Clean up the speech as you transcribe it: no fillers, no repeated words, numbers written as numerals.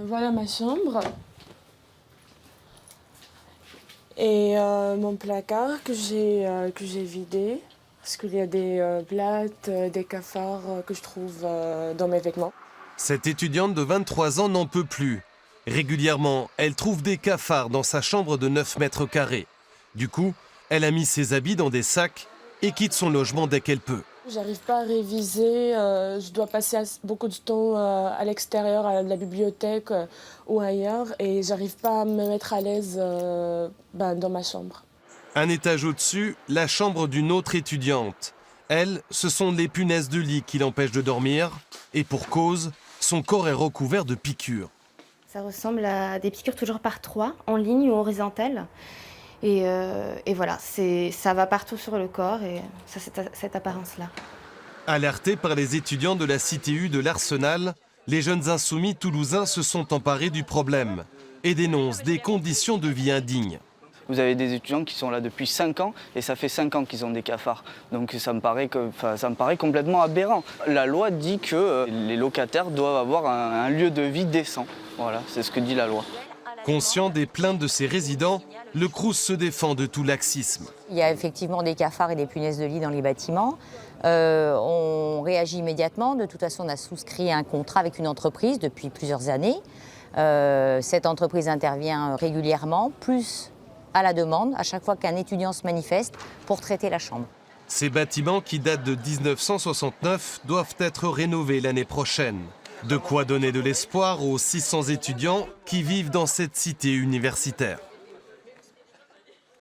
Voilà ma chambre. Et mon placard que j'ai vidé. Parce qu'il y a des blattes, des cafards que je trouve dans mes vêtements. Cette étudiante de 23 ans n'en peut plus. Régulièrement, elle trouve des cafards dans sa chambre de 9 mètres carrés. Du coup, elle a mis ses habits dans des sacs et quitte son logement dès qu'elle peut. J'arrive pas à réviser, je dois passer beaucoup de temps à l'extérieur, à la bibliothèque ou ailleurs, et j'arrive pas à me mettre à l'aise dans ma chambre. Un étage au-dessus, la chambre d'une autre étudiante. Elle, ce sont les punaises de lit qui l'empêchent de dormir. Et pour cause, son corps est recouvert de piqûres. Ça ressemble à des piqûres toujours par 3, en ligne ou horizontale. Et voilà, ça va partout sur le corps et ça, cette apparence-là. Alertés par les étudiants de la CTU de l'Arsenal, les jeunes insoumis toulousains se sont emparés du problème et dénoncent des conditions de vie indignes. Vous avez des étudiants qui sont là depuis 5 ans et ça fait 5 ans qu'ils ont des cafards. Donc ça me paraît complètement aberrant. La loi dit que les locataires doivent avoir un lieu de vie décent. Voilà, c'est ce que dit la loi. Conscient des plaintes de ses résidents, le Crous se défend de tout laxisme. Il y a effectivement des cafards et des punaises de lit dans les bâtiments. On réagit immédiatement. De toute façon, on a souscrit un contrat avec une entreprise depuis plusieurs années. Cette entreprise intervient régulièrement, plus à la demande, à chaque fois qu'un étudiant se manifeste, pour traiter la chambre. Ces bâtiments qui datent de 1969 doivent être rénovés l'année prochaine. De quoi donner de l'espoir aux 600 étudiants qui vivent dans cette cité universitaire.